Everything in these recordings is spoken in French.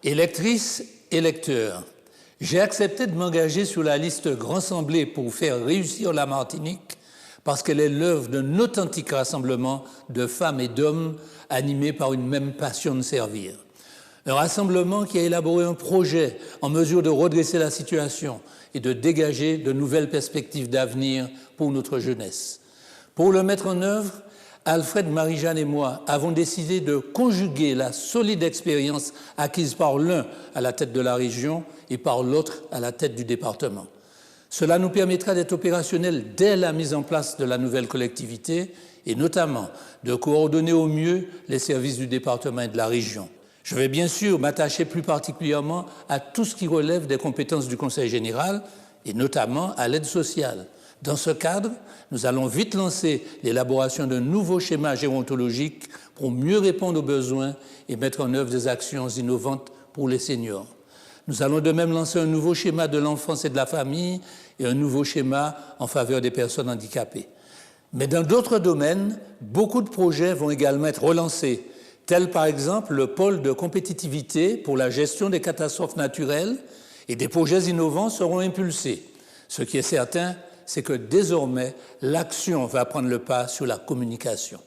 Électrices et lecteurs, j'ai accepté de m'engager sur la liste Grand Assemblée pour faire réussir la Martinique parce qu'elle est l'œuvre d'un authentique rassemblement de femmes et d'hommes animés par une même passion de servir. Un rassemblement qui a élaboré un projet en mesure de redresser la situation et de dégager de nouvelles perspectives d'avenir pour notre jeunesse. Pour le mettre en œuvre, Alfred, Marie-Jeanne et moi avons décidé de conjuguer la solide expérience acquise par l'un à la tête de la région et par l'autre à la tête du département. Cela nous permettra d'être opérationnels dès la mise en place de la nouvelle collectivité et notamment de coordonner au mieux les services du département et de la région. Je vais bien sûr m'attacher plus particulièrement à tout ce qui relève des compétences du Conseil général et notamment à l'aide sociale. Dans ce cadre, nous allons vite lancer l'élaboration d'un nouveau schéma gérontologique pour mieux répondre aux besoins et mettre en œuvre des actions innovantes pour les seniors. Nous allons de même lancer un nouveau schéma de l'enfance et de la famille et un nouveau schéma en faveur des personnes handicapées. Mais dans d'autres domaines, beaucoup de projets vont également être relancés, tels par exemple le pôle de compétitivité pour la gestion des catastrophes naturelles, et des projets innovants seront impulsés. Ce qui est certain, c'est que désormais, l'action va prendre le pas sur la communication.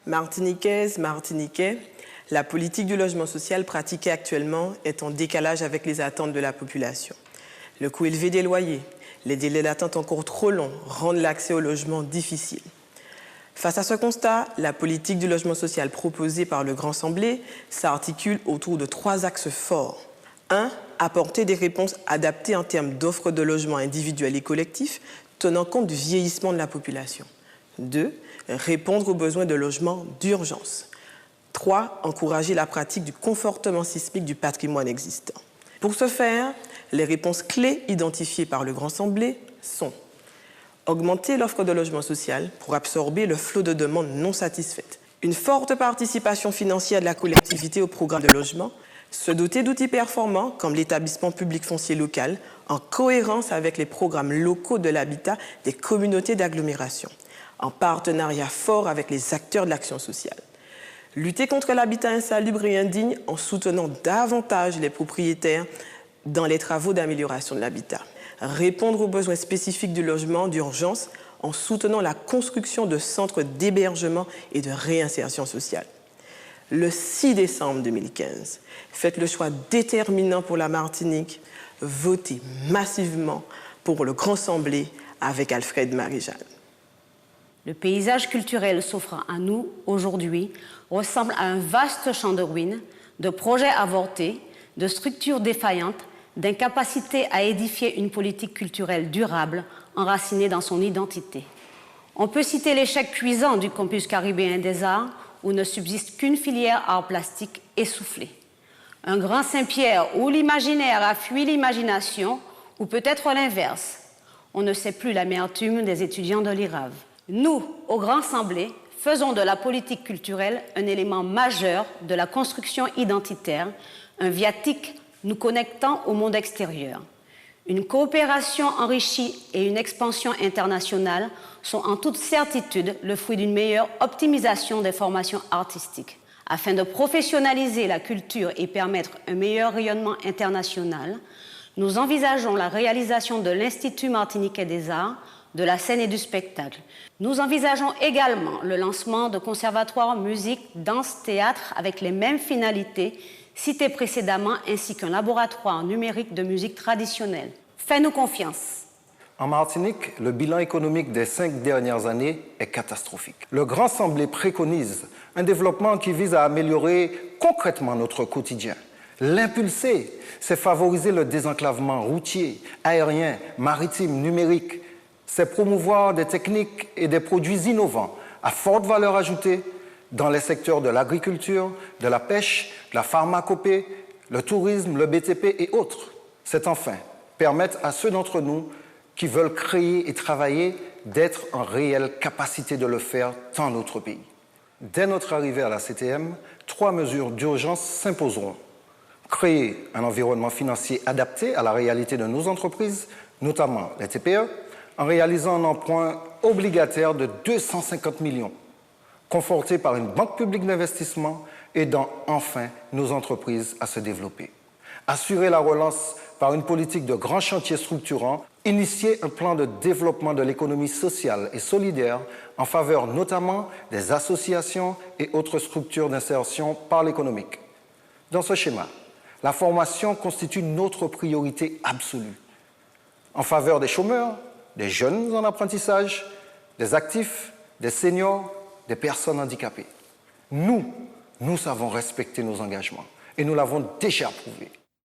Martiniquaises, Martiniquais, la politique du logement social pratiquée actuellement est en décalage avec les attentes de la population. Le coût élevé des loyers, les délais d'attente encore trop longs rendent l'accès au logement difficile. Face à ce constat, la politique du logement social proposée par le Grand Assemblée s'articule autour de 3 axes forts. 1. Apporter des réponses adaptées en termes d'offres de logements individuels et collectifs, tenant compte du vieillissement de la population. 2. Répondre aux besoins de logement d'urgence. 3. Encourager la pratique du confortement sismique du patrimoine existant. Pour ce faire, les réponses clés identifiées par le Grand Assemblée sont augmenter l'offre de logement social pour absorber le flot de demandes non satisfaites, une forte participation financière de la collectivité au programme de logement, se doter d'outils performants comme l'établissement public foncier local en cohérence avec les programmes locaux de l'habitat des communautés d'agglomération, en partenariat fort avec les acteurs de l'action sociale. Lutter contre l'habitat insalubre et indigne en soutenant davantage les propriétaires dans les travaux d'amélioration de l'habitat. Répondre aux besoins spécifiques du logement d'urgence en soutenant la construction de centres d'hébergement et de réinsertion sociale. Le 6 décembre 2015, faites le choix déterminant pour la Martinique, votez massivement pour le Grand Assemblée avec Alfred, Marie-Jeanne. Le paysage culturel s'offrant à nous aujourd'hui ressemble à un vaste champ de ruines, de projets avortés, de structures défaillantes, d'incapacité à édifier une politique culturelle durable, enracinée dans son identité. On peut citer l'échec cuisant du campus caribéen des arts, où ne subsiste qu'une filière art plastique essoufflée. Un Grand Saint-Pierre où l'imaginaire a fui l'imagination, ou peut-être l'inverse. On ne sait plus l'amertume des étudiants de l'IRAV. Nous, au Grand Assemblée, faisons de la politique culturelle un élément majeur de la construction identitaire, un viatique nous connectant au monde extérieur. Une coopération enrichie et une expansion internationale sont en toute certitude le fruit d'une meilleure optimisation des formations artistiques. Afin de professionnaliser la culture et permettre un meilleur rayonnement international, nous envisageons la réalisation de l'Institut martiniquais des arts, de la scène et du spectacle. Nous envisageons également le lancement de conservatoires musique, danse, théâtre avec les mêmes finalités citées précédemment, ainsi qu'un laboratoire numérique de musique traditionnelle. Fais-nous confiance. En Martinique, le bilan économique des 5 dernières années est catastrophique. Le Grand Assemblée préconise un développement qui vise à améliorer concrètement notre quotidien. L'impulser, c'est favoriser le désenclavement routier, aérien, maritime, numérique. C'est promouvoir des techniques et des produits innovants à forte valeur ajoutée dans les secteurs de l'agriculture, de la pêche, de la pharmacopée, le tourisme, le BTP et autres. C'est enfin permettre à ceux d'entre nous qui veulent créer et travailler d'être en réelle capacité de le faire dans notre pays. Dès notre arrivée à la CTM, 3 mesures d'urgence s'imposeront. Créer un environnement financier adapté à la réalité de nos entreprises, notamment les TPE, en réalisant un emprunt obligataire de 250 millions, conforté par une banque publique d'investissement, aidant enfin nos entreprises à se développer. assurer la relance par une politique de grands chantiers structurants, initier un plan de développement de l'économie sociale et solidaire en faveur notamment des associations et autres structures d'insertion par l'économique. Dans ce schéma, la formation constitue notre priorité absolue en faveur des chômeurs, des jeunes en apprentissage, des actifs, des seniors, des personnes handicapées. Nous savons respecter nos engagements et nous l'avons déjà prouvé.